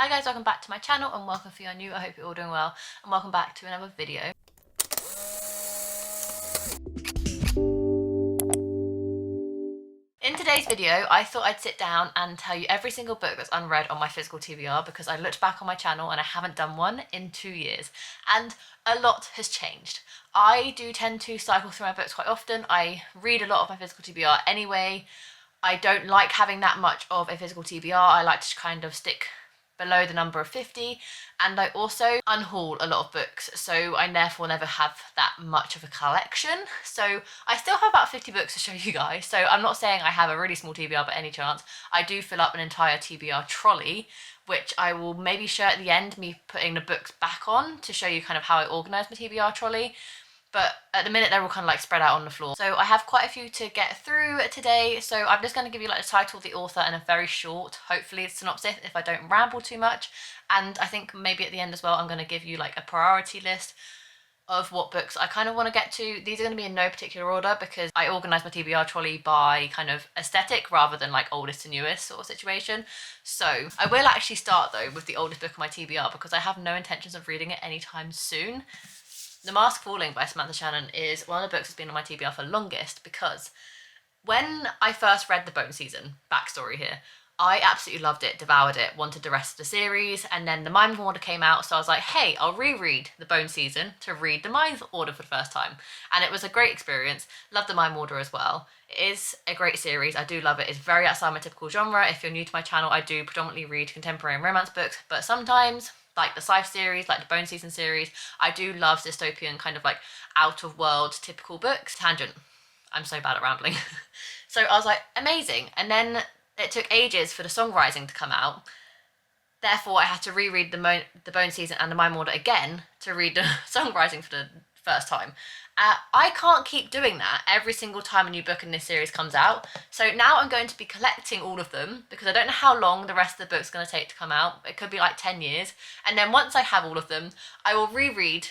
Hi guys, welcome back to my channel and welcome if you're new. I hope you're all doing well and welcome back to another video. In today's video, I thought I'd sit down and tell you every single book that's unread on my physical TBR because I looked back on my channel and I haven't done one in 2 years and a lot has changed. I do tend to cycle through my books quite often. I read a lot of my physical TBR anyway. I don't like having that much of a physical TBR. I like to kind of stick below the number of 50, and I also unhaul a lot of books, so I therefore never have that much of a collection. So I still have about 50 books to show you guys, so I'm not saying I have a really small TBR by any chance. I do fill up an entire TBR trolley, which I will maybe show at the end, me putting the books back on to show you kind of how I organise my TBR trolley. But at the minute they're all kind of like spread out on the floor. So I have quite a few to get through today, so I'm just going to give you like the title, the author, and a very short, hopefully, synopsis if I don't ramble too much. And I think maybe at the end as well I'm going to give you like a priority list of what books I kind of want to get to. These are going to be in no particular order because I organise my TBR trolley by kind of aesthetic rather than like oldest to newest sort of situation. So I will actually start though with the oldest book on my TBR because I have no intentions of reading it anytime soon. The Mask Falling by Samantha Shannon is one of the books that's been on my TBR for longest because when I first read The Bone Season, backstory here, I absolutely loved it, devoured it, wanted the rest of the series, and then The Mind Order came out, so I was like, hey, I'll reread The Bone Season to read The Mind Order for the first time. And it was a great experience. Loved The Mind Order as well. It is a great series, I do love it. It's very outside my typical genre. If you're new to my channel, I do predominantly read contemporary and romance books, but sometimes, like the Scythe series, like the Bone Season series, I do love dystopian kind of like out of world typical books. Tangent. I'm so bad at rambling. So I was like, amazing. And then it took ages for the songwriting to come out. Therefore, I had to reread the Bone Season and the Mind Order again to read the songwriting for the first time. I can't keep doing that every single time a new book in this series comes out. So now I'm going to be collecting all of them because I don't know how long the rest of the book's going to take to come out. It could be like 10 years. And then once I have all of them, I will reread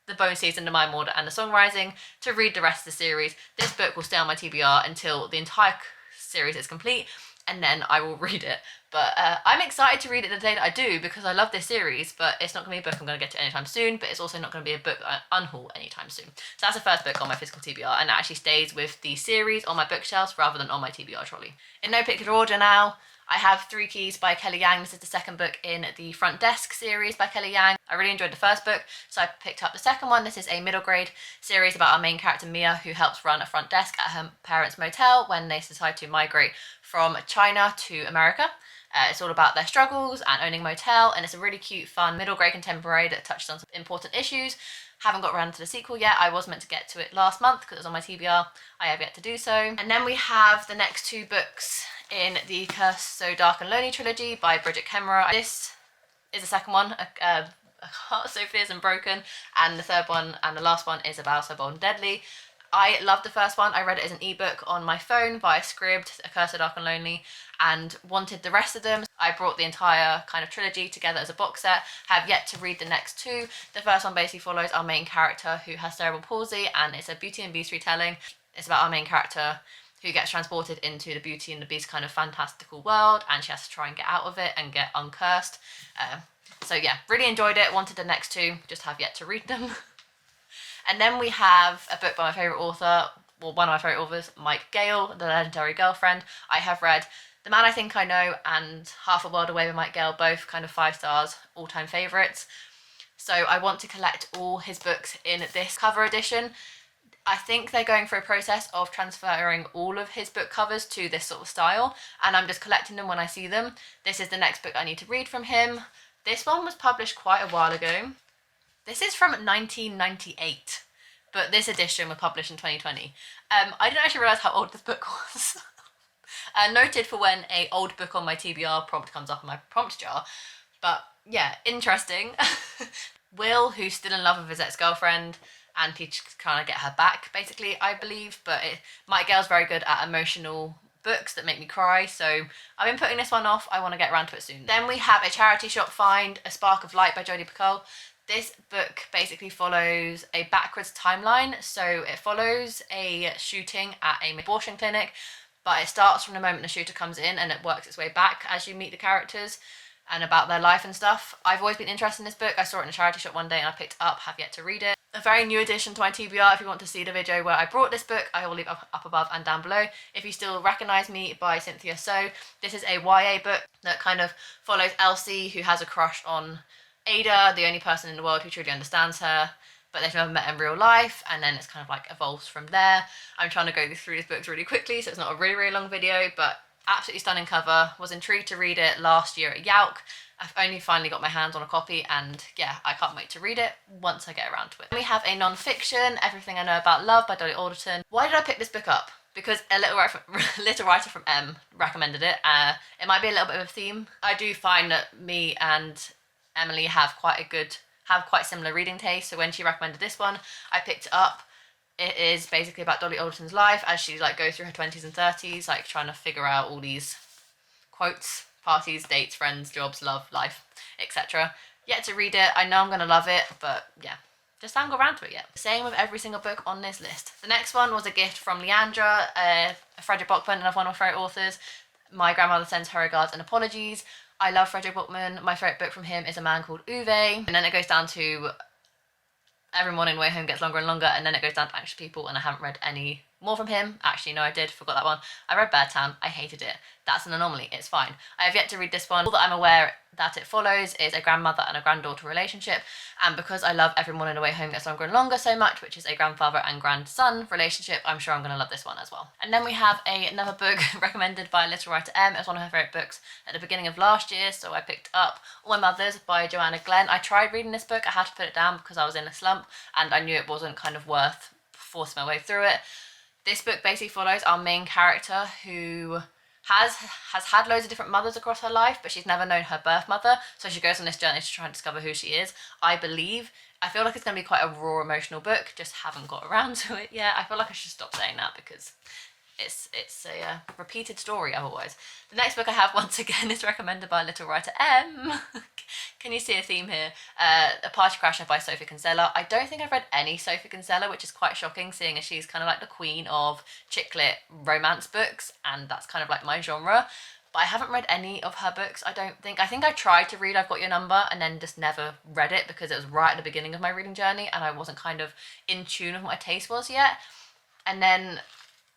the Bone Season, the Mind Order, and the songwriting to read the rest of the series. This book will stay on my TBR until the entire series is complete, and then I will read it. But I'm excited to read it the day that I do because I love this series, but it's not going to be a book I'm going to get to anytime soon, but it's also not going to be a book I unhaul anytime soon. So that's the first book on my physical TBR, and it actually stays with the series on my bookshelves rather than on my TBR trolley. In no particular order now, I have Three Keys by Kelly Yang. This is the second book in the Front Desk series by Kelly Yang. I really enjoyed the first book, so I picked up the second one. This is a middle grade series about our main character Mia, who helps run a front desk at her parents' motel when they decide to migrate from China to America. It's all about their struggles and owning a motel, and it's a really cute, fun, middle grade contemporary that touches on some important issues. Haven't got around to the sequel yet. I was meant to get to it last month because it was on my TBR. I have yet to do so. And then we have the next two books in the Curse So Dark and Lonely trilogy by Bridget Kemmerer. This is the second one, A Heart So Fierce and Broken, and the third one and the last one is A Vow So Bold and Deadly. I loved the first one. I read it as an ebook on my phone via Scribd, A Curse So Dark and Lonely, and wanted the rest of them. I brought the entire kind of trilogy together as a box set. Have yet to read the next two. The first one basically follows our main character who has cerebral palsy, and it's a Beauty and Beast retelling. It's about our main character who gets transported into the Beauty and the Beast kind of fantastical world, and she has to try and get out of it and get uncursed. So yeah, really enjoyed it. Wanted the next two, just have yet to read them. And then we have a book by my favourite author, well, one of my favourite authors, Mike Gale, The Legendary Girlfriend. I have read The Man I Think I Know and Half a World Away with Mike Gale, both kind of 5 stars, all-time favourites. So I want to collect all his books in this cover edition. I think they're going through a process of transferring all of his book covers to this sort of style, and I'm just collecting them when I see them. This is the next book I need to read from him. This one was published quite a while ago. This is from 1998, but this edition was published in 2020. I didn't actually realise how old this book was. Noted for when a old book on my TBR prompt comes up in my prompt jar. But yeah, interesting. Will, who's still in love with his ex-girlfriend, and he's trying to get her back, basically, I believe. But Mike Gale's very good at emotional books that make me cry, so I've been putting this one off. I want to get around to it soon. Then we have a charity shop find, A Spark of Light by Jodie Picoult. This book basically follows a backwards timeline, so it follows a shooting at an abortion clinic, but it starts from the moment the shooter comes in and it works its way back as you meet the characters. and about their life and stuff. I've always been interested in this book. I saw it in a charity shop one day and I picked it up, have yet to read it. A very new addition to my TBR. If you want to see the video where I brought this book, I will leave up above and down below. If you still recognise me, by Cynthia So. This is a YA book that kind of follows Elsie, who has a crush on Ada, the only person in the world who truly understands her, but they've never met in real life, and then it's kind of like evolves from there. I'm trying to go through these books really quickly, so it's not a really, really long video, but absolutely stunning cover. Was intrigued to read it last year at Yauk. I've only finally got my hands on a copy, and yeah, I can't wait to read it once I get around to it. Then we have a non-fiction, Everything I Know About Love by Dolly Alderton. Why did I pick this book up? Because a little writer from M recommended it. It might be a little bit of a theme. I do find that me and Emily have quite similar reading tastes, so when she recommended this one, I picked it up. It is basically about Dolly Alderton's life as she like goes through her 20s and 30s, like trying to figure out all these quotes, parties, dates, friends, jobs, love, life, etc. Yet to read it. I know I'm going to love it, but yeah, just haven't got around to it yet. Same with every single book on this list. The next one was a gift from Leandra, Frederick Bachman, another one of my favourite authors. My grandmother sends her regards and apologies. I love Frederick Bachman. My favourite book from him is A Man Called Uwe. And then it goes down to Every Morning Way Home Gets Longer and Longer, and then it goes down to Anxious People, and I haven't read any more from him. Actually, no, I did. Forgot that one. I read Bad Town. I hated it. That's an anomaly. It's fine. I have yet to read this one. All that I'm aware that it follows is a grandmother and a granddaughter relationship, and because I love Every Morning Away Home Gets Longer and Longer so much, which is a grandfather and grandson relationship, I'm sure I'm going to love this one as well. And then we have another book recommended by Little Writer M. It's one of her favourite books at the beginning of last year, so I picked up All My Mothers by Joanna Glenn. I tried reading this book. I had to put it down because I was in a slump, and I knew it wasn't kind of worth forcing my way through it. This book basically follows our main character who has had loads of different mothers across her life, but she's never known her birth mother, so she goes on this journey to try and discover who she is. I feel like it's going to be quite a raw, emotional book, just haven't got around to it yet. I feel like I should stop saying that because it's a repeated story otherwise. The next book I have, once again, is recommended by Little Writer M. Can you see a theme here? A Party Crasher by Sophie Kinsella. I don't think I've read any Sophie Kinsella, which is quite shocking, seeing as she's kind of like the queen of chick lit romance books, and that's kind of like my genre. But I haven't read any of her books, I don't think. I think I tried to read I've Got Your Number and then just never read it because it was right at the beginning of my reading journey and I wasn't kind of in tune with what my taste was yet. And then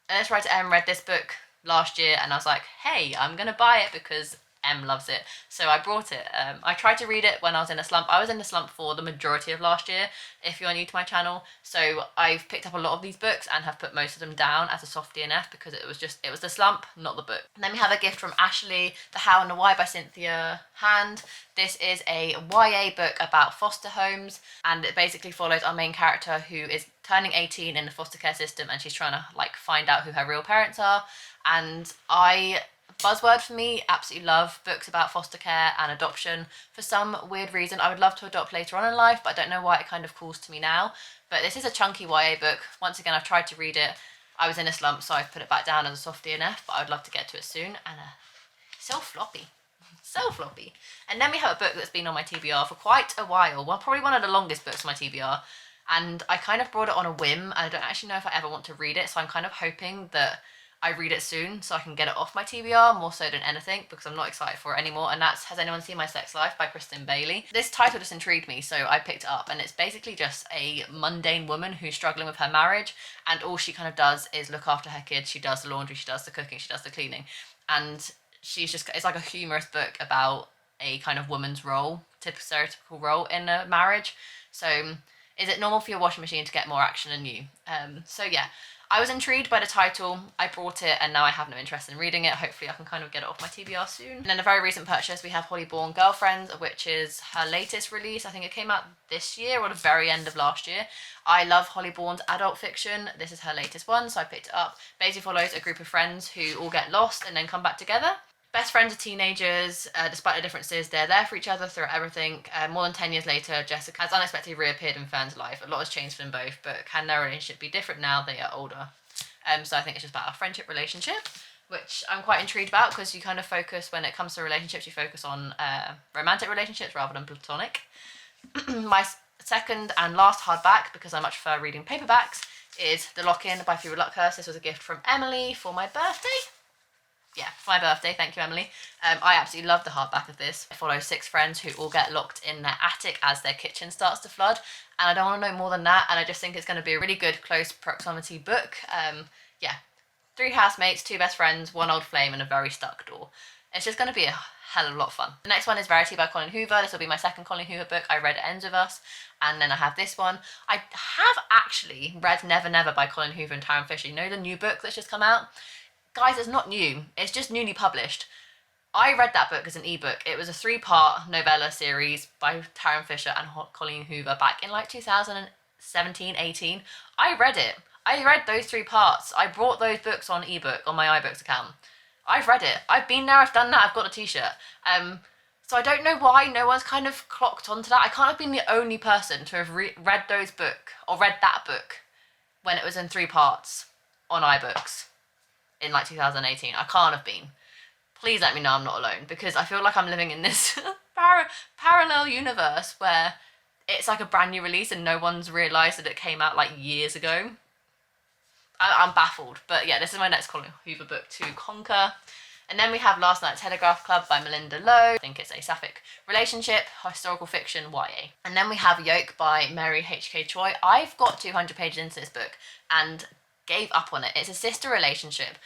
Let's Write to M read this book last year and I was like, hey, I'm going to buy it because M loves it. So I brought it. I tried to read it when I was in a slump. I was in a slump for the majority of last year, if you're new to my channel. So I've picked up a lot of these books and have put most of them down as a soft DNF because it was the slump, not the book. And then we have a gift from Ashley, The How and the Why by Cynthia Hand. This is a YA book about foster homes, and it basically follows our main character who is turning 18 in the foster care system, and she's trying to like find out who her real parents are. And buzzword for me, absolutely love books about foster care and adoption. For some weird reason, I would love to adopt later on in life, but I don't know why it kind of calls to me now. But this is a chunky YA book. Once again, I've tried to read it. I was in a slump, so I've put it back down as a soft DNF, but I would love to get to it soon. And so floppy. So floppy. And then we have a book that's been on my TBR for quite a while. Well, probably one of the longest books on my TBR. And I kind of brought it on a whim. I don't actually know if I ever want to read it, so I'm kind of hoping that I read it soon so I can get it off my TBR more so than anything because I'm not excited for it anymore, and that's Has Anyone Seen My Sex Life by Kristen Bailey. This title just intrigued me, so I picked it up, and it's basically just a mundane woman who's struggling with her marriage, and all she kind of does is look after her kids. She does the laundry, she does the cooking, she does the cleaning, and it's like a humorous book about a kind of woman's role, stereotypical role in a marriage. So is it normal for your washing machine to get more action than you? So yeah, I was intrigued by the title, I brought it, and now I have no interest in reading it. Hopefully I can kind of get it off my TBR soon. And then a very recent purchase, we have Holly Bourne Girlfriends, which is her latest release. I think it came out this year or the very end of last year. I love Holly Bourne's adult fiction. This is her latest one, so I picked it up. Basically follows a group of friends who all get lost and then come back together. Best friends are teenagers, despite the differences, they're there for each other throughout everything. More than 10 years later, Jessica has unexpectedly reappeared in Fern's life. A lot has changed for them both, but can their relationship be different now they are older? So I think it's just about a friendship relationship, which I'm quite intrigued about because you kind of focus, when it comes to relationships, you focus on romantic relationships rather than platonic. My second and last hardback, because I much prefer reading paperbacks, is The Lock-In by Phoebe Luckhurst. This was a gift from Emily for my birthday. yeah, for my birthday. Thank you, Emily. I absolutely love the hardback of this. I follow 6 friends who all get locked in their attic as their kitchen starts to flood, and I don't want to know more than that, and I just think it's going to be a really good close proximity book. Yeah, 3 housemates, 2 best friends, 1 old flame, and a very stuck door. It's just going to be a hell of a lot of fun. The next one is Rarity by Colin Hoover. This will be my second Colin Hoover book. I read It Ends With Us, and then I have this one. I have actually read Never Never by Colin Hoover and Taryn Fisher. You know, the new book that's just come out? Guys, it's not new. It's just newly published. I read that book as an ebook. It was a 3-part novella series by Taryn Fisher and Colleen Hoover back in like 2017, 18. I read it. I read those 3 parts. I bought those books on ebook on my iBooks account. I've read it. I've been there, I've done that, I've got a t-shirt. So I don't know why no one's kind of clocked onto that. I can't have been the only person to have read those book or read that book when it was in 3 parts on iBooks in like 2018. I can't have been. Please let me know I'm not alone, because I feel like I'm living in this parallel universe where it's like a brand new release and no one's realised that it came out like years ago. I'm baffled. But yeah, this is my next Colin Hoover book to conquer. And then we have Last Night's Telegraph Club by Melinda Lowe. I think it's a sapphic relationship, historical fiction, YA. And then we have Yoke by Mary H.K. Choi. I've got 200 pages into this book and gave up on it. It's a sister relationship,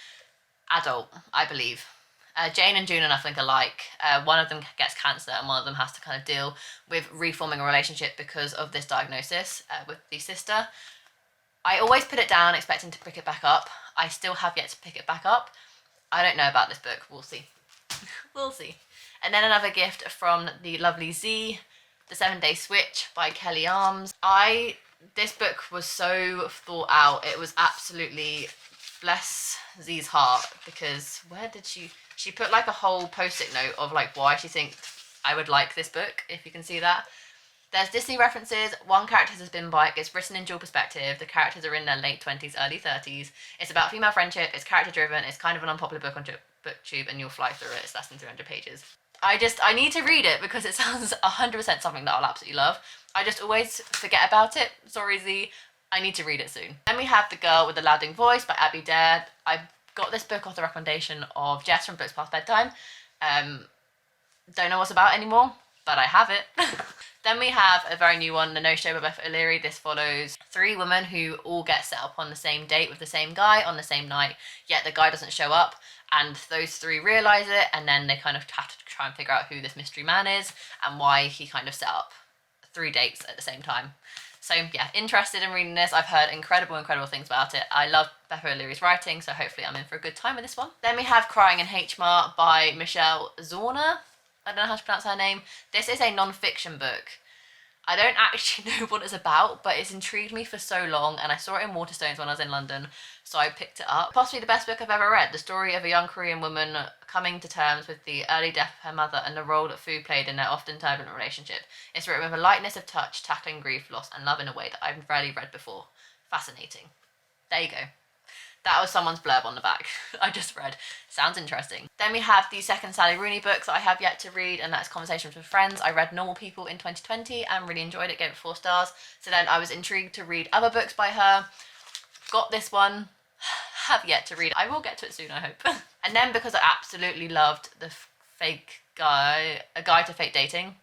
adult, I believe. Jane and June are nothing alike. One of them gets cancer and one of them has to kind of deal with reforming a relationship because of this diagnosis with the sister. I always put it down expecting to pick it back up. I still have yet to pick it back up. I don't know about this book. We'll see. We'll see. And then another gift from the lovely Z, The 7-Day Switch by Kelly Arms. This book was so thought out. It was absolutely, bless Z's heart, because where did she put like a whole post-it note of like why she thinks I would like this book, if you can see that. There's Disney references, 1 character has a spin bike, it's written in dual perspective, the characters are in their late 20s, early 30s, it's about female friendship, it's character driven, it's kind of an unpopular book on BookTube and you'll fly through it, it's less than 300 pages. I need to read it because it sounds 100% something that I'll absolutely love. I just always forget about it, sorry Z, I need to read it soon. Then we have The Girl with the Louding Voice by Abby Dare. I got this book off the recommendation of Jess from Books Past Bedtime. Don't know what's about anymore, but I have it. Then we have a very new one, The No Show by Beth O'Leary. This follows 3 women who all get set up on the same date with the same guy on the same night, yet the guy doesn't show up, and those 3 realise it, and then they kind of have to try and figure out who this mystery man is and why he kind of set up 3 dates at the same time. So yeah, interested in reading this. I've heard incredible things about it. I love Beth O'Leary's writing, so hopefully I'm in for a good time with this one. Then we have Crying in H-Mart by Michelle Zorner. I don't know how to pronounce her name. This is a non-fiction book. I don't actually know what it's about, but it's intrigued me for so long, and I saw it in Waterstones when I was in London, so I picked it up. Possibly the best book I've ever read. The story of a young Korean woman coming to terms with the early death of her mother and the role that food played in their often turbulent relationship. It's written with a lightness of touch, tackling grief, loss, and love in a way that I've rarely read before. Fascinating. There you go. That was someone's blurb on the back. I just read. Sounds interesting. Then we have the second Sally Rooney book that I have yet to read, and that's Conversations with Friends. I read Normal People in 2020 and really enjoyed it, gave it 4 stars. So then I was intrigued to read other books by her. Got this one. Have yet to read it. I will get to it soon, I hope. And then because I absolutely loved the fake guy, A Guide to Fake Dating.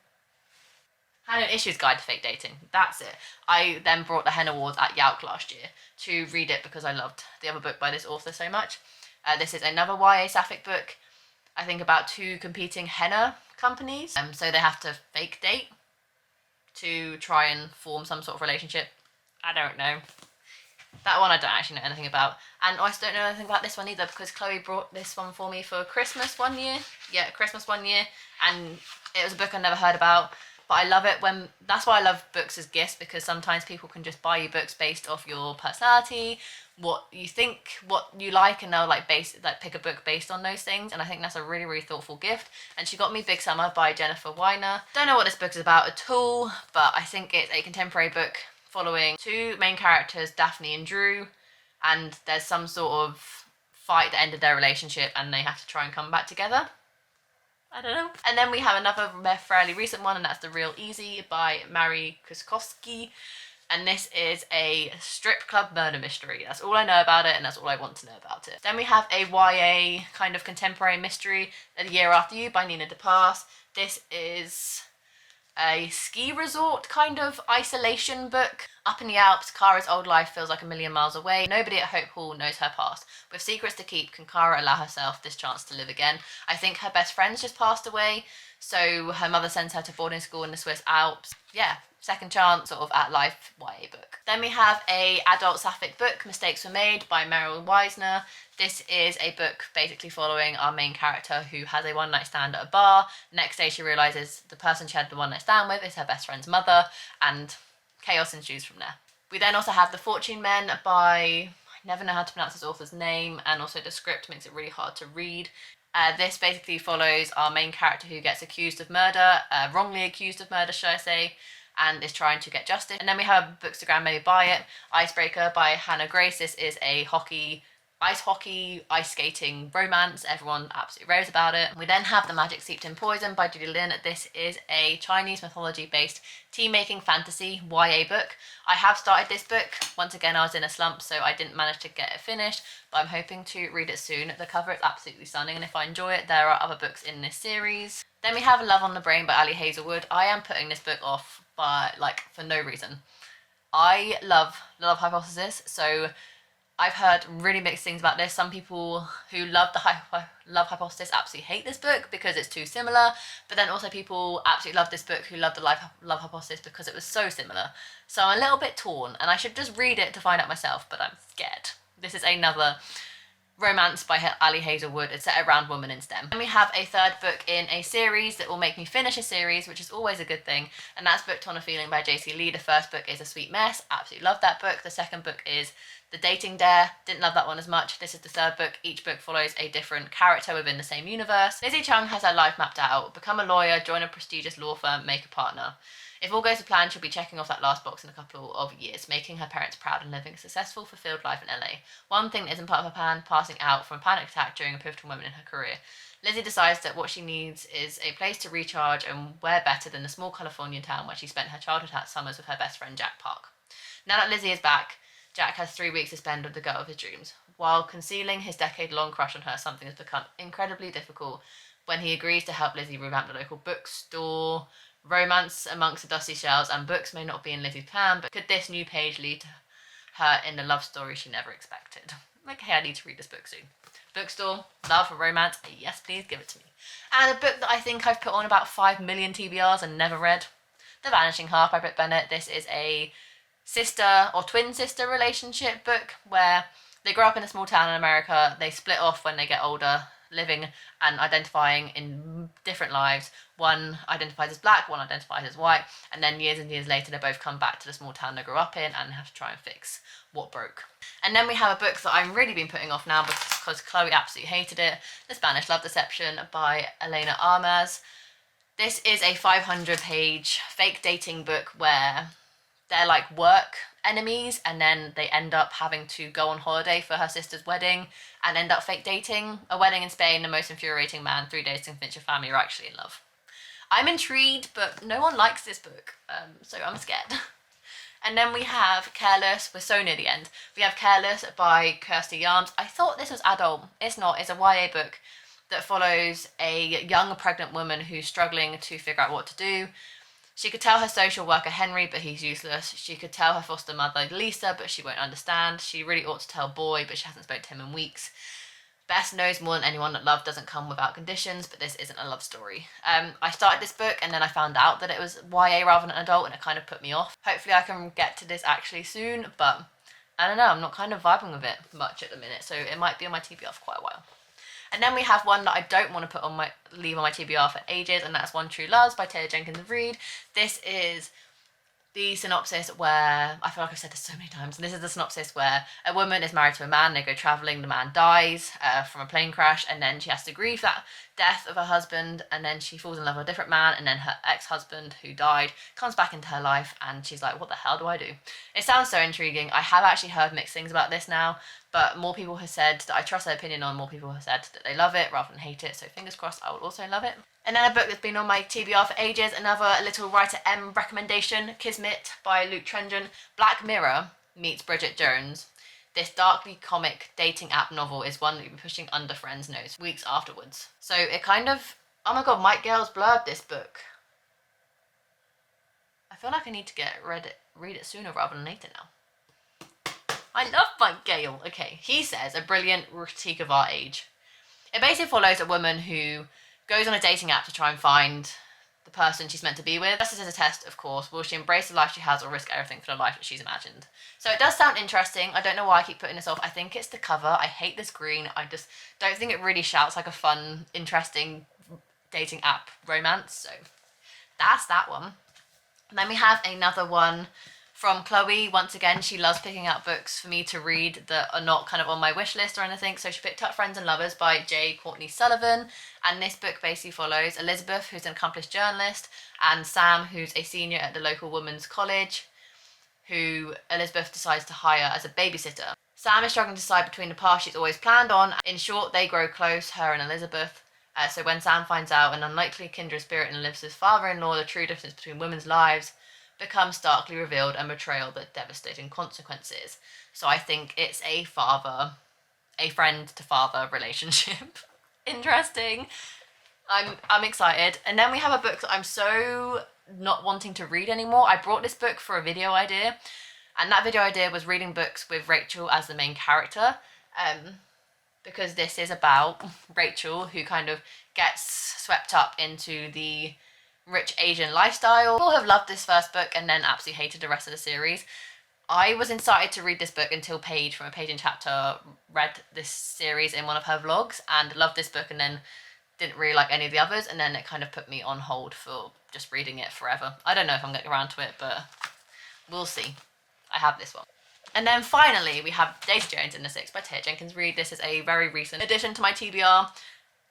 Had an Issues Guide to Fake Dating. That's it. I then brought the Hen Awards at Yout last year to read it because I loved the other book by this author so much. This is another YA sapphic book, I think about 2 competing henna companies. So they have to fake date to try and form some sort of relationship. I don't know. That one I don't actually know anything about. And I also don't know anything about this one either because Chloe brought this one for me for Christmas one year. Yeah, Christmas one year. And it was a book I never heard about. But I love it when, that's why I love books as gifts, because sometimes people can just buy you books based off your personality, what you think, what you like, and they'll like pick a book based on those things. And I think that's a really thoughtful gift. And she got me Big Summer by Jennifer Weiner. Don't know what this book is about at all, but I think it's a contemporary book following 2 main characters, Daphne and Drew, and there's some sort of fight that ended their relationship and they have to try and come back together. I don't know. And then we have another fairly recent one, and that's The Real Easy by Mary Kuskowski. and this is a strip club murder mystery. That's all I know about it, and that's all I want to know about it. Then we have a YA kind of contemporary mystery, A Year After You by Nina DePass. This is a ski resort kind of isolation book. Up in the Alps, Kara's old life feels like a million miles away. Nobody at Hope Hall knows her past. With secrets to keep, can Kara allow herself this chance to live again? I think her best friend's just passed away, so her mother sends her to boarding school in the Swiss Alps. Yeah, second chance sort of at life YA book. Then we have a adult sapphic book, Mistakes Were Made by Meryl Weisner. This is a book basically following our main character who has a one-night stand at a bar. Next day she realises the person she had the one-night stand with is her best friend's mother, and chaos ensues from there. We then also have The Fortune Men by, I never know how to pronounce this author's name, and also the script makes it really hard to read. This basically follows our main character who gets accused of murder, wrongly accused of murder, should I say, and is trying to get justice. And then we have Bookstagram Maybe Buy It, Icebreaker by Hannah Grace. This is a ice hockey, ice skating romance. Everyone absolutely raves about it. We then have The Magic Steeped in Poison by Judy Lin. This is a Chinese mythology-based tea-making fantasy YA book. I have started this book. Once again, I was in a slump, so I didn't manage to get it finished, but I'm hoping to read it soon. The cover is absolutely stunning, and if I enjoy it, there are other books in this series. Then we have Love on the Brain by Ali Hazelwood. I am putting this book off for no reason. I love The Love Hypothesis, so I've heard really mixed things about this. Some people who love the Love Hypothesis absolutely hate this book because it's too similar, but then also people absolutely love this book who love the Love Hypothesis because it was so similar. So I'm a little bit torn, and I should just read it to find out myself, but I'm scared. This is another romance by Ali Hazelwood. It's set around women in STEM. And we have a third book in a series that will make me finish a series, which is always a good thing, and that's Booked on a Feeling by JC Lee. The first book is A Sweet Mess. Absolutely love that book. The second book is The Dating Dare. Didn't love that one as much. This is the third book. Each book follows a different character within the same universe. Lizzie Chung has her life mapped out. Become a lawyer, join a prestigious law firm, make a partner. If all goes to plan, she'll be checking off that last box in a couple of years, making her parents proud and living a successful, fulfilled life in LA. One thing that isn't part of her plan, passing out from a panic attack during a pivotal moment in her career. Lizzie decides that what she needs is a place to recharge, and where better than the small Californian town where she spent her childhood summers with her best friend Jack Park. Now that Lizzie is back, Jack has 3 weeks to spend with the girl of his dreams. While concealing his decade-long crush on her, something has become incredibly difficult when he agrees to help Lizzie revamp the local bookstore. Romance amongst the dusty shelves and books may not be in Lizzie's plan, but could this new page lead to her in the love story she never expected? Okay, I need to read this book soon. Bookstore, love, romance, yes please, give it to me. And a book that I think I've put on about 5 million TBRs and never read, The Vanishing Half by Britt Bennett. This is a sister or twin sister relationship book where they grow up in a small town in America, they split off when they get older, living and identifying in different lives. One identifies as black, one identifies as white, and then years and years later they both come back to the small town they grew up in and have to try and fix what broke. And then we have a book that I've really been putting off now because Chloe absolutely hated it, The Spanish Love Deception by Elena Armas. This is a 500-page fake dating book where they're like work enemies, and then they end up having to go on holiday for her sister's wedding and end up fake dating. A wedding in Spain, the most infuriating man, 3 days to convince your family you're actually in love. I'm intrigued, but no one likes this book, so I'm scared. And then we have Careless. We're so near the end. We have Careless by Kirsty Yarms. I thought this was adult. It's not. It's a YA book that follows a young pregnant woman who's struggling to figure out what to do. She could tell her social worker Henry, but he's useless. She could tell her foster mother Lisa, but she won't understand. She really ought to tell Boy, but she hasn't spoken to him in weeks. Bess knows more than anyone that love doesn't come without conditions, but this isn't a love story. I started this book and then I found out that it was YA rather than adult, and it kind of put me off. Hopefully I can get to this actually soon, but I don't know, I'm not kind of vibing with it much at the minute, so it might be on my TBR for quite a while. And then we have one that I don't want to leave on my TBR for ages, and that's One True Loves by Taylor Jenkins Reid. This is the synopsis where, I feel like I've said this so many times, and this is the synopsis where a woman is married to a man, they go travelling, the man dies from a plane crash, and then she has to grieve that death of her husband, and then she falls in love with a different man, and then her ex-husband who died comes back into her life, and she's like, what the hell do I do? It sounds so intriguing. I have actually heard mixed things about this now, but more people have said that I trust their opinion on, more people have said that they love it rather than hate it, so fingers crossed I will also love it. And then a book that's been on my TBR for ages, another Little Writer M recommendation, Kismet by Luke Trenjan. Black Mirror meets Bridget Jones. This darkly comic dating app novel is one that you'll be pushing under friends' nose weeks afterwards. So it kind of, oh my god, Mike Gale's blurbed this book. I feel like I need to read it sooner rather than later now. I love Mike Gale. Okay, he says, a brilliant critique of our age. It basically follows a woman who goes on a dating app to try and find the person she's meant to be with. This is a test, of course. Will she embrace the life she has or risk everything for the life that she's imagined? So it does sound interesting. I don't know why I keep putting this off. I think it's the cover. I hate this green. I just don't think it really shouts like a fun, interesting dating app romance. So that's that one. And then we have another one from Chloe. Once again, she loves picking out books for me to read that are not kind of on my wish list or anything. So she picked up Friends and Lovers by J. Courtney Sullivan. And this book basically follows Elizabeth, who's an accomplished journalist, and Sam, who's a senior at the local women's college, who Elizabeth decides to hire as a babysitter. Sam is struggling to decide between the path she's always planned on. In short, they grow close, her and Elizabeth. So when Sam finds out an unlikely kindred spirit in Elizabeth's father-in-law, the true difference between women's lives becomes starkly revealed, and betrayal that devastating consequences. So I think it's a friend to father relationship. Interesting. I'm excited. And then we have a book that I'm so not wanting to read anymore. I brought this book for a video idea, and that video idea was reading books with Rachel as the main character, because this is about Rachel, who kind of gets swept up into the rich Asian lifestyle. People have loved this first book and then absolutely hated the rest of the series. I was excited to read this book until Paige from A Page in Chapter read this series in one of her vlogs and loved this book, and then didn't really like any of the others, and then it kind of put me on hold for just reading it forever. I don't know if I'm getting around to it, but we'll see. I have this one. And then finally we have Daisy Jones in the Six by Tia Jenkins Reid. This is a very recent addition to my TBR.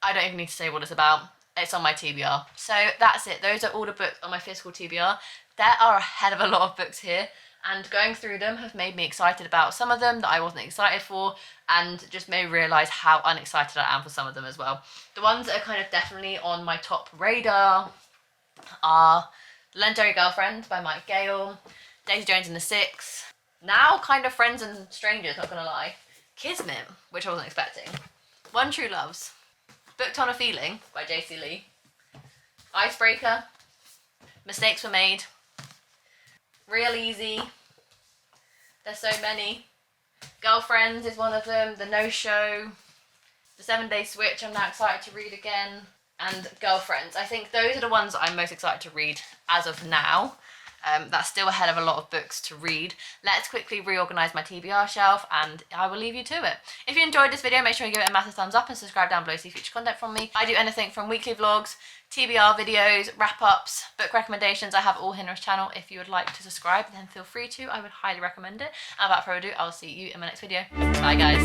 I don't even need to say what it's about. It's on my TBR. So that's it. Those are all the books on my physical TBR. There are a hell of a lot of books here, and going through them have made me excited about some of them that I wasn't excited for, and just made me realise how unexcited I am for some of them as well. The ones that are kind of definitely on my top radar are Legendary Girlfriend by Mike Gale, Daisy Jones and the Six, now kind of Friends and Strangers, not gonna lie, Kismet, which I wasn't expecting, One True Loves, Booked on a Feeling by J.C. Lee, Icebreaker, Mistakes Were Made, Real Easy, there's so many, Girlfriends is one of them, The No-Show, The 7-Day Switch I'm now excited to read again, and Girlfriends. I think those are the ones that I'm most excited to read as of now. That's still a hell of a lot of books to read. Let's quickly reorganise my TBR shelf and I will leave you to it. If you enjoyed this video, make sure you give it a massive thumbs up and subscribe down below to see future content from me. I do anything from weekly vlogs, TBR videos, wrap-ups, book recommendations. I have all here on this channel. If you would like to subscribe, then feel free to. I would highly recommend it. And without further ado, I'll see you in my next video. Bye guys.